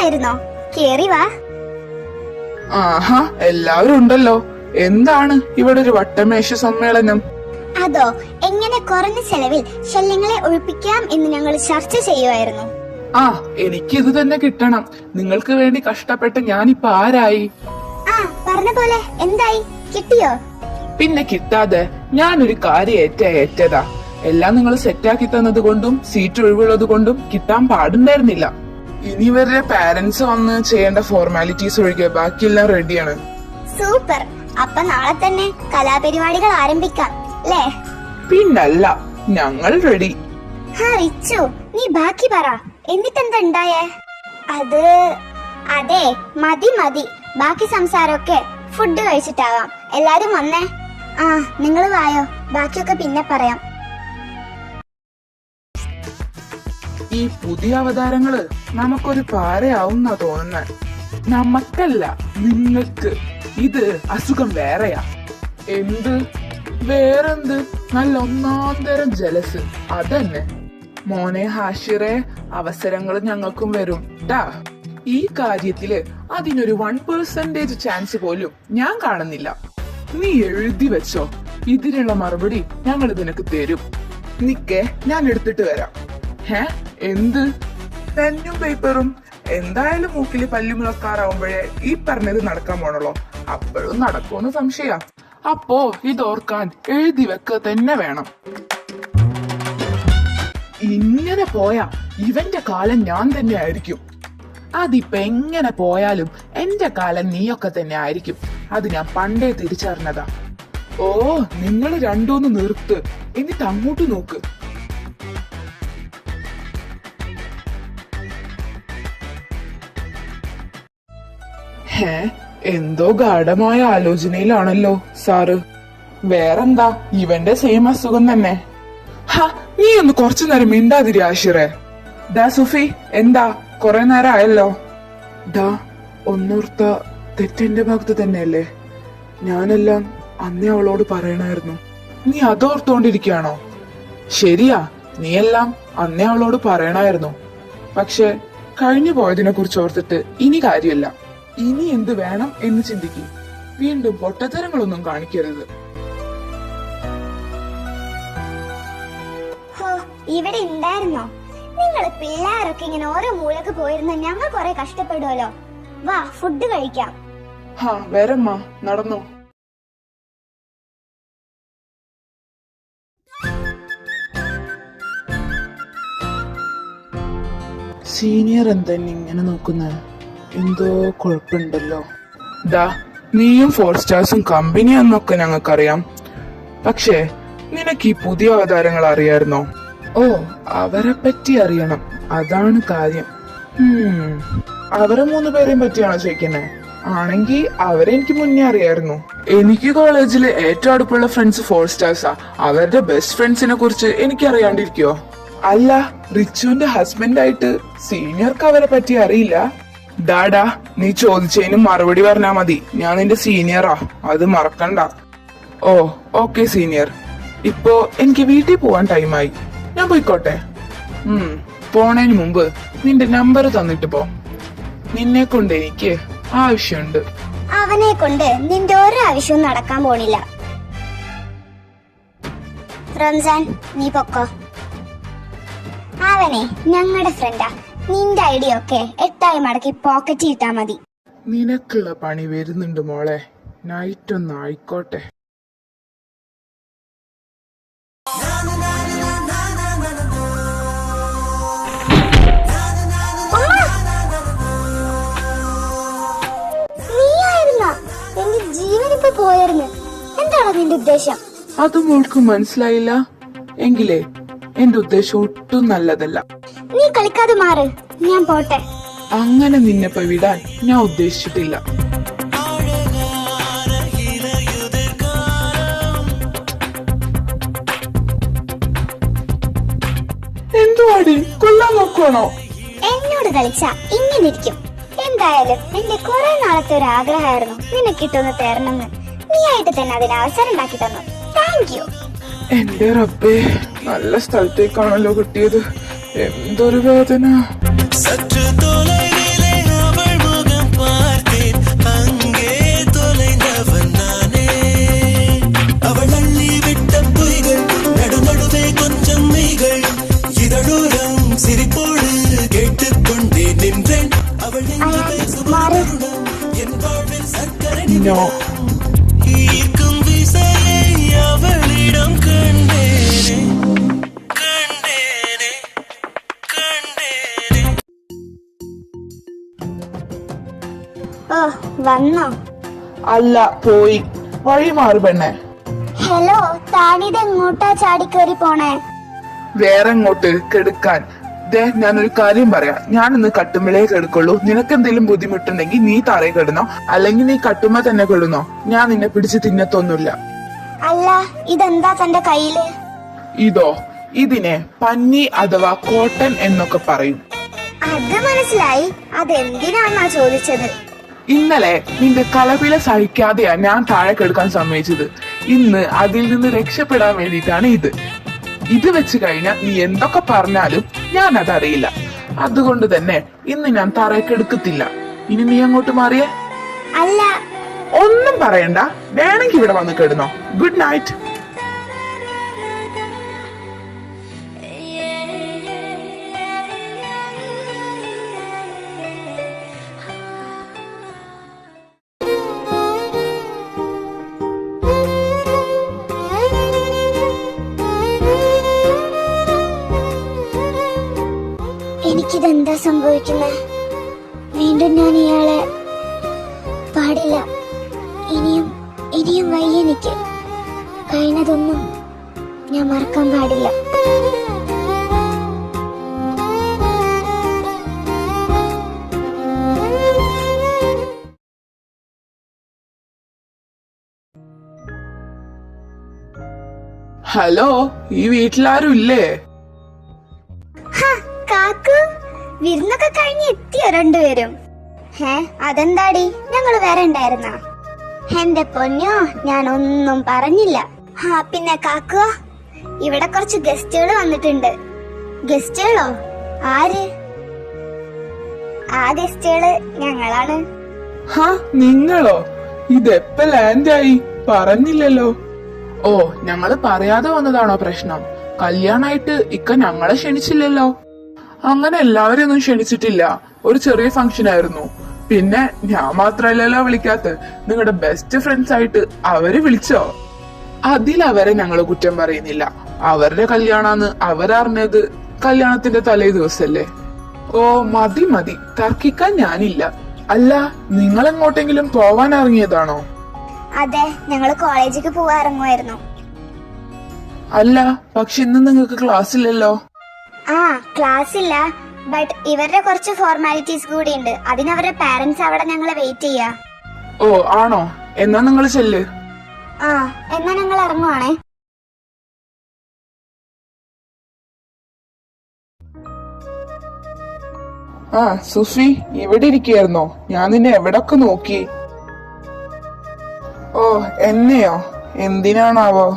നീയായിരുന്നോ? കേറി വാ. ആഹാ, എല്ലാവരും ഉണ്ടല്ലോ. എന്താണ് ഇവിടെ ഒരു വട്ടമേശ സമ്മേളനം? അതോ, എങ്ങനെ കുറഞ്ഞ ചെലവിൽ ശല്യങ്ങളെ ഒഴിപ്പിക്കാം എന്ന് ഞങ്ങൾ ചർച്ച ചെയ്യുമായിരുന്നു. ആ, എനിക്ക് ഇത് തന്നെ കിട്ടണം. നിങ്ങൾക്ക് വേണ്ടി കഷ്ടപ്പെട്ട് ഞാനിപ്പോ ആരായി? ആ, പറഞ്ഞ പോലെ എന്തായി? കിട്ടിയോ? പിന്നെ കിട്ടാതെ ഞാനൊരു കാര്യം ഏറ്റതാ. എല്ലാം നിങ്ങൾ സെറ്റാക്കി തന്നത് കൊണ്ടും സീറ്റ് ഒഴിവുള്ളത് കൊണ്ടും കിട്ടാൻ പാടുണ്ടായിരുന്നില്ല. ഇനി വരെ പാരന്റ്സ് വന്ന് ചെയ്യേണ്ട ഫോർമാലിറ്റീസ് ഒഴികെ ബാക്കിയെല്ലാം റെഡിയാണ്. സൂപ്പർ. അപ്പൊ നാളെ തന്നെ കലാപരിപാടികൾ ആരംഭിക്കാം അല്ലേ? പിന്നല്ല, ഞങ്ങൾ റെഡി. റിച്ചു, നീ ബാക്കി പറ. എന്നിട്ടെന്താ ഉണ്ടായേ? അതെ, മതി. ബാക്കി സംസാരമൊക്കെ ഫുഡ് കഴിച്ചിട്ടാവാം. എല്ലാരും വന്നേ. ആ, നിങ്ങൾ വായോ, ബാക്കിയൊക്കെ പിന്നെ പറയാം. ഈ പുതിയ അവതാരങ്ങള് നമുക്കൊരു പാരയാവുന്നാ തോന്നുന്നേ. നമുക്കല്ല, നിങ്ങൾക്ക്. ഇത് അസുഖം വേറെയാ. വേറെന്ത്? നല്ല ഒന്നാം തരം ജലസ്. അതന്നെ മോനെ ഹാഷിറെ, അവസരങ്ങൾ ഞങ്ങൾക്കും വരും ട്ടാ. ഈ കാര്യത്തില് അതിനൊരു 1% ചാൻസ് പോലും ഞാൻ കാണുന്നില്ല. നീ എഴുതി വെച്ചോ, ഇതിനുള്ള മറുപടി ഞങ്ങൾ നിനക്ക് തരും. നിക്കേ, ഞാൻ എടുത്തിട്ട് വരാം. എന്ത്? പെന്നും പേപ്പറും? എന്തായാലും മൂക്കില് പല്ലു മുളക്കാറാവുമ്പോഴേ ഈ പറഞ്ഞത് നടക്കാൻ പോണല്ലോ. അപ്പോഴും നടക്കുമെന്ന് സംശയ. അപ്പോ ഇതോർക്കാൻ എഴുതി വെക്ക തന്നെ വേണം. ഇങ്ങനെ പോയാ ഇവന്റെ കാലം ഞാൻ തന്നെ ആയിരിക്കും. അതിപ്പോ എങ്ങനെ പോയാലും എന്റെ കാലം നീയൊക്കെ തന്നെ ആയിരിക്കും. അത് ഞാൻ പണ്ടേ തിരിച്ചറിഞ്ഞതാ. ഓ, നിങ്ങൾ രണ്ടൂന്ന് നിർത്ത്, എന്നിട്ട് അങ്ങോട്ട് നോക്ക്. എന്തോ ഗാഢമായ ആലോചനയിലാണല്ലോ സാറ്. വേറെന്താ, ഇവന്റെ സെയിം അസുഖം തന്നെ. നീ ഒന്ന് കുറച്ചു നേരം മിണ്ടാതിരി ആഷിറെ. ഡാ സുഫി, എന്താ കൊറേ നേരം ആയല്ലോ. ഡാ, ഒന്നോർത്ത തെറ്റെന്റെ ഭാഗത്ത് തന്നെയല്ലേ. ഞാനെല്ലാം അന്നേ അവളോട് പറയണായിരുന്നു. നീ അതോർത്തോണ്ടിരിക്കുകയാണോ? ശരിയാ, നീയെല്ലാം അന്നേ അവളോട് പറയണായിരുന്നു. പക്ഷെ കഴിഞ്ഞു പോയതിനെ കുറിച്ച് ഓർത്തിട്ട് ഇനി കാര്യമില്ല. ഇനി എന്ത് വേണം എന്ന് ചിന്തിക്കും. വീണ്ടും പൊട്ടത്തരങ്ങളൊന്നും കാണിക്കരുത്. ഇവിടെ ഉണ്ടായിരുന്നോ നിങ്ങൾ? പിള്ളേരൊക്കെ ഇങ്ങനെ ഓരോ മൂലക്ക് പോയിരുന്ന ഞങ്ങൾ കുറെ കഷ്ടപ്പെടുവല്ലോ. വാ, ഫുഡ് കഴിക്കാം. വരമ്മ, നടന്നോ. സീനിയർ എന്തെന്നെ ഇങ്ങനെ നോക്കുന്ന? എന്തോ കുഴപ്പമുണ്ടല്ലോ. ഡാ, നീയും 4 സ്റ്റാർസും കമ്പനിയാന്നൊക്കെ ഞങ്ങൾക്കറിയാം. പക്ഷേ നിനക്ക് ഈ പുതിയ അവതാരങ്ങൾ അറിയായിരുന്നോ? ഓ, അവരെ പറ്റി അറിയണം, അതാണ് കാര്യം. അവരെ 3 പേരെയും പറ്റിയാണോ ചോദിക്കുന്നേ? ആണെങ്കി അവരെ എനിക്ക് മുന്നേ അറിയായിരുന്നു. എനിക്ക് കോളേജില് ഏറ്റവും അടുപ്പുള്ള ഫ്രണ്ട്സ് 4 സ്റ്റാർസാ. അവരുടെ ബെസ്റ്റ് ഫ്രണ്ട്സിനെ കുറിച്ച് എനിക്ക് അറിയാണ്ടിരിക്കോ? അല്ല, റിച്ചുവിന്റെ ഹസ്ബൻഡായിട്ട് സീനിയർക്ക് അവരെ പറ്റി അറിയില്ല. ഡാഡാ, നീ ചോദിച്ചതിന് മറുപടി പറഞ്ഞാ മതി. ഞാൻ നിന്റെ സീനിയറാ, അത് മറക്കണ്ട. ഓ, ഓക്കെ സീനിയർ. ഇപ്പോ എനിക്ക് വീട്ടിൽ പോവാൻ ടൈമായി. ഞാൻ പോയിക്കോട്ടെ? പോണേന് മുമ്പ് നിന്റെ നമ്പർ തന്നിട്ട് പോ. നിന്നെ കൊണ്ട് എനിക്ക് ആവശ്യമുണ്ട്. അവനെ കൊണ്ട് നിന്റെ ഒരു ആവശ്യവും നടക്കാൻ പോണില്ല. റംസാൻ, നീ പൊക്കോ. അവനെ ഞങ്ങളുടെ ഫ്രണ്ടാ. നിന്റെ ഐഡിയ ഒക്കെ 8 മടക്കി പോക്കറ്റ് ഇട്ടാ മതി. നിനക്കുള്ള പണി വരുന്നുണ്ട് മോളെ. നൈറ്റ് ഒന്ന് ആയിക്കോട്ടെ. നീയായിരുന്ന എന്റെ ജീവനിപ്പോ പോയിരുന്നു. എന്താണ് നിന്റെ ഉദ്ദേശം? അത് മോൾക്ക് മനസ്സിലായില്ല എങ്കിലേ എന്റെ ഉദ്ദേശം ഒട്ടും നല്ലതല്ല. നീ കളിക്കാതെ മാറ്, ഞാൻ പോട്ടെ. അങ്ങനെ നിന്നെ വിടാൻ ഞാൻ ഉദ്ദേശിച്ചിട്ടില്ല. എന്തുവാടി, കൊല്ലാൻ നോക്കണോ? എന്നോട് കളിച്ചാ ഇങ്ങനെ ഇരിക്കും. എന്തായാലും എന്റെ കുറെ നാളത്തെ ഒരു ആഗ്രഹമായിരുന്നു നിന്നെ കിട്ടുന്ന തരണമെന്ന്. നീ ആയിട്ട് തന്നെ അതിന് അവസരം ഉണ്ടാക്കി തന്നു. Thank you. എന്റെ റബ്ബേ, നല്ല സ്ഥലത്തേക്കാണല്ലോ കിട്ടിയത്. എന്തൊരു വേദന. നോ. ഓ വന്നോ? അല്ല, പോയി. വഴി മാറി പെണ്ണെ. ഹലോ, താനിത് എങ്ങോട്ടാ ചാടിക്കേറി പോണേ? വേറെ എങ്ങോട്ട് കെടുക്കാൻ. ഞാനൊരു കാര്യം പറയാം. ഞാൻ ഇന്ന് കട്ടുമ്പളേ കെടുക്കുള്ളൂ. നിനക്ക് എന്തെങ്കിലും ബുദ്ധിമുട്ടുണ്ടെങ്കിൽ നീ തറയെ കിടന്നോ, അല്ലെങ്കിൽ നീ കട്ടുമ്പോ തന്നെ കിടന്നോ. ഞാൻ നിന്നെ പിടിച്ച് തിന്നത്തൊന്നുമില്ല. അല്ല, ഇതെന്താ തന്റെ കയ്യില്? ഇതോ? ഇതിനെ പന്നി അഥവാ കോട്ടൺ എന്നൊക്കെ പറയും. അത് മനസ്സിലായി. അതെന്തിനാന്നാ ചോദിച്ചത്? ഇന്നലെ നിന്റെ കളവില സഹിക്കാതെയാ ഞാൻ താഴെ കെടുക്കാൻ സമ്മതിച്ചത്. ഇന്ന് അതിൽ നിന്ന് രക്ഷപ്പെടാൻ വേണ്ടിയിട്ടാണ് ഇത്. ഇത് വെച്ച് കഴിഞ്ഞാൽ നീ എന്തൊക്കെ പറഞ്ഞാലും ഞാൻ അതറിയില്ല. അതുകൊണ്ട് തന്നെ ഇന്ന് ഞാൻ തറയ്ക്ക് എടുക്കത്തില്ല. ഇനി നീ അങ്ങോട്ട് മാറിയേ. അല്ല, ഒന്നും പറയണ്ട. വേണമെങ്കിൽ ഇവിടെ വന്ന് കിടന്നോ. Good night. എനിക്കിതെന്താ സംഭവിക്കുന്നത്? വീണ്ടും ഞാൻ ഇയാളെ പാടില്ല. ഇനിയും ഇനിയും വയ്യ. എനിക്ക് കഴിഞ്ഞതൊന്നും ഞാൻ മറക്കാൻ പാടില്ല. ഹലോ, ഈ വീട്ടിലാരും ഇല്ലേ? കാക്കു, വിരുന്നൊക്കെ കഴിഞ്ഞ് എത്തിയോ രണ്ടുപേരും? അതെന്താടി, ഞങ്ങള് വേറെ ഉണ്ടായിരുന്ന? എന്റെ പൊന്നോ, ഞാൻ ഒന്നും പറഞ്ഞില്ല. പിന്നെ കാക്കുവോ, ഇവിടെ കുറച്ച് ഗസ്റ്റുകൾ വന്നിട്ടുണ്ട്. ഗസ്റ്റുകളോ? ആര്? ആ ഗസ്റ്റുകള് ഞങ്ങളാണ്. നിങ്ങളോ? ഇതെപ്പ ലാൻഡായി? പറഞ്ഞില്ലല്ലോ. ഓ, ഞങ്ങള് പറയാതെ വന്നതാണോ പ്രശ്നം? കല്യാണായിട്ട് ഇക്ക ഞങ്ങളെ ക്ഷണിച്ചില്ലല്ലോ. അങ്ങനെ എല്ലാവരും ഒന്നും ക്ഷണിച്ചിട്ടില്ല. ഒരു ചെറിയ ഫംഗ്ഷൻ ആയിരുന്നു. പിന്നെ ഞാൻ മാത്രല്ലല്ലോ വിളിക്കാത്ത, നിങ്ങളുടെ ബെസ്റ്റ് ഫ്രണ്ട്സ് ആയിട്ട് അവര് വിളിച്ചോ? അതിലവരെ ഞങ്ങള് കുറ്റം പറയുന്നില്ല. അവരുടെ കല്യാണാന്ന് അവരറിഞ്ഞത് കല്യാണത്തിന്റെ തലേ ദിവസല്ലേ. ഓ മതി മതി, തർക്കിക്കാൻ ഞാനില്ല. അല്ല, നിങ്ങൾ എങ്ങോട്ടെങ്കിലും പോവാൻ ഇറങ്ങിയതാണോ? അതെ, ഞങ്ങള് കോളേജിലേക്ക് പോവാൻ ഇറങ്ങുമായിരുന്നു. അല്ല, പക്ഷെ ഇന്ന് നിങ്ങൾക്ക് ക്ലാസ് ഇല്ലല്ലോ. ക്ലാസ് ഇല്ല. ബട്ട് ഇവരുടെ കുറച്ച് ഫോർമാലിറ്റീസ് കൂടി ഉണ്ട്. അതിനവരുടെ പാരന്റ്സ് അവിടെ ഞങ്ങളെ വെയിറ്റ് ചെയ്യാ. ഓ ആണോ? എന്നാ നിങ്ങൾ ചെല്ല്. എന്നാ ഞങ്ങൾ ഇറങ്ങുവാണേ. സുഫി, ഇവിടെ ഇരിക്കുകയായിരുന്നോ? ഞാൻ നിന്നെ എവിടൊക്കെ നോക്കി. ഓ എന്നെയോ? എന്തിനാണാവോ?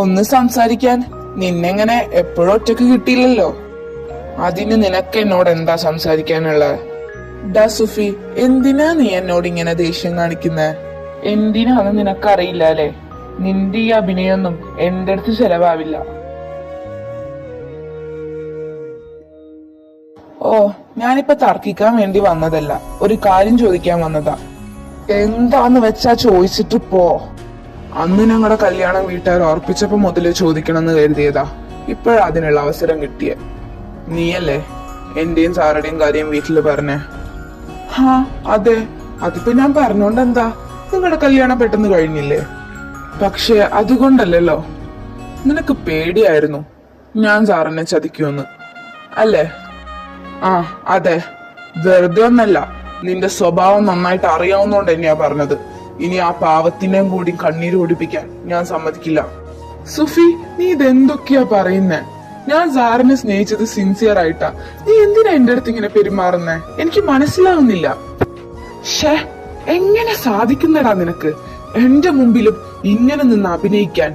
ഒന്ന് സംസാരിക്കാൻ. നിന്നെങ്ങനെ എപ്പോഴും ഒറ്റക്ക് കിട്ടിയില്ലല്ലോ. അതിന് നിനക്ക് എന്നോട് എന്താ സംസാരിക്കാനുള്ളത്? ഡാ സുഫി, എന്തിനാ നീ എന്നോട് ഇങ്ങനെ ദേഷ്യം കാണിക്കുന്നെ? എന്തിനാന്ന് നിനക്കറിയില്ല അല്ലേ? നിന്റെ ഈ അഭിനയൊന്നും എന്റെ അടുത്ത് ചെലവാവില്ല. ഓ, ഞാനിപ്പോ തർക്കിക്കാൻ വേണ്ടി വന്നതല്ല, ഒരു കാര്യം ചോദിക്കാൻ വന്നതാ. എന്താന്ന് വെച്ചാ ചോദിച്ചിട്ട് പോ. അന്ന് ഞങ്ങളുടെ കല്യാണം വീട്ടുകാർ ഓർപ്പിച്ചപ്പോ മുതല് ചോദിക്കണമെന്ന് കരുതിയതാ. ഇപ്പോഴാ അതിനുള്ള അവസരം കിട്ടിയ. നീയല്ലേ എന്റെയും സാറുടെയും കാര്യം വീട്ടില് പറഞ്ഞേ? അതെ. അതിപ്പോ ഞാൻ പറഞ്ഞോണ്ട് എന്താ? നിങ്ങളുടെ കല്യാണം പെട്ടെന്ന് കഴിഞ്ഞില്ലേ? പക്ഷെ അതുകൊണ്ടല്ലോ. നിനക്ക് പേടിയായിരുന്നു ഞാൻ സാറിനെ ചതിക്കുമെന്ന് അല്ലേ? അതെ, വെറുതെ ഒന്നല്ല. നിന്റെ സ്വഭാവം നന്നായിട്ട് അറിയാവുന്നോണ്ട് തന്നെയാ പറഞ്ഞത്. ഇനി ആ പാവത്തിനെയും കൂടി കണ്ണീര് ഓടിപ്പിക്കാൻ ഞാൻ സമ്മതിക്കില്ല. സുഫി, നീ ഇതെന്തൊക്കെയാ പറയുന്നേ? ഞാൻ സാറിനെ സ്നേഹിച്ചത് സിൻസിയർ ആയിട്ടാ. നീ എന്തിനാ എന്റെ അടുത്ത് ഇങ്ങനെ പെരുമാറുന്നേ? എനിക്ക് മനസ്സിലാവുന്നില്ല. എങ്ങനെ സാധിക്കുന്നടാ നിനക്ക് എന്റെ മുമ്പിലും ഇങ്ങനെ നിന്ന് അഭിനയിക്കാൻ?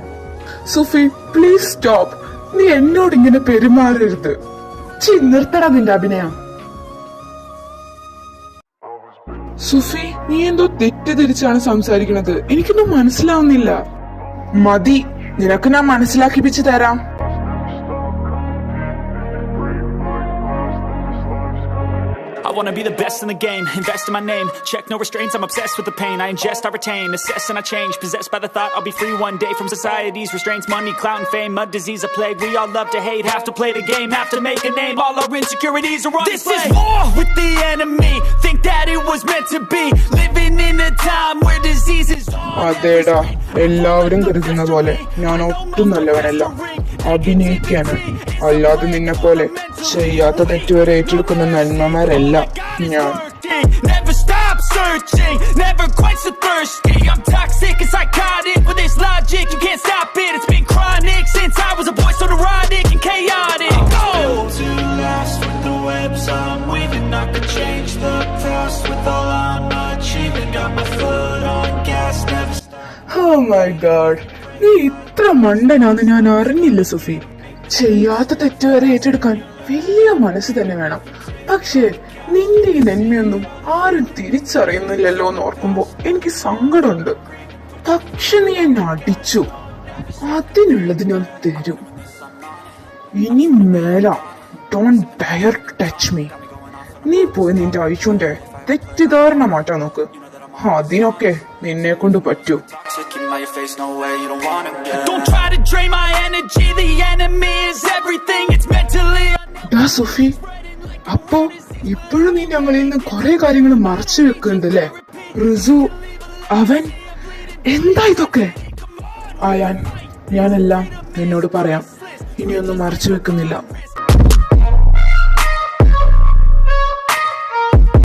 Sufi, please stop. നീ എന്നോട് ഇങ്ങനെ പെരുമാറരുത്. നിർത്തടാ നിന്റെ അഭിനയം. സുഫി, നീ എന്തോ തെറ്റിദ്ധരിച്ചാണ് സംസാരിക്കുന്നത്. എനിക്കൊന്നും മനസ്സിലാവുന്നില്ല. മതി, നിനക്ക് ഞാൻ മനസ്സിലാക്കിപ്പിച്ചു തരാം. I wanna be the best in the game, invest in my name. Check no restraints, I'm obsessed with the pain. I ingest, I retain, assess and I change. Possessed by the thought I'll be free one day from society's restraints. Money, clout and fame, a disease, a plague. We all love to hate, have to play the game, have to make a name. All our insecurities are on display. This is war with the enemy. Think that it was meant to be. Living in a time where disease is അതേടാ, എല്ലാവരും കരുതുന്ന പോലെ ഞാൻ ഒട്ടും നല്ലവനല്ല. അഭിനയിക്കാണ്, അല്ലാതെ നിന്നെ പോലെ ചെയ്യാത്ത തെറ്റുവരെ ഏറ്റെടുക്കുന്ന നന്മമാരല്ല ഞാൻ. Never stop searching, never quite so thirsty. I'm toxic and psychotic with this logic, you can't stop it. It's been chronic since I was a boy, so neurotic and chaotic. I'm built to last with the webs I'm weaving. I could change the past with all I'm achieving. Got my foot on gas, never stop. Oh my god, നീ ഇത്ര മണ്ടനാന്ന് ഞാൻ അറിഞ്ഞില്ല സുഫി. ചെയ്യാത്ത തെറ്റുവരെ ഏറ്റെടുക്കാൻ വലിയ മനസ്സ് തന്നെ വേണം. പക്ഷേ നിന്റെ ഈ നന്മയൊന്നും ആരും തിരിച്ചറിയുന്നില്ലല്ലോ എന്ന് ഓർക്കുമ്പോ എനിക്ക് സങ്കടമുണ്ട്. പക്ഷെ നീ എന്നെ അടിച്ചു, അതിനുള്ളത് ഞാൻ തരും. ഇനി മേല ഡോണ്ട് ഡയർ ടച്ച് മീ. നീ പോയി നിന്റെ ഐശുന്റെ തെറ്റിദ്ധാരണ മാറ്റാൻ നോക്ക്, അതിനൊക്കെ നിന്നെ കൊണ്ട് പറ്റൂ. സുഫി, അപ്പോ ഇപ്പോഴും നീ ഞങ്ങളിൽ നിന്ന് കുറെ കാര്യങ്ങൾ മറച്ചു വെക്കുന്നുണ്ടല്ലേ? റിസു, അവൻ എന്താ ഇതൊക്കെ? ഞാനെല്ലാം നിന്നോട് പറയാം, ഇനിയൊന്നും മറച്ചു വെക്കുന്നില്ല.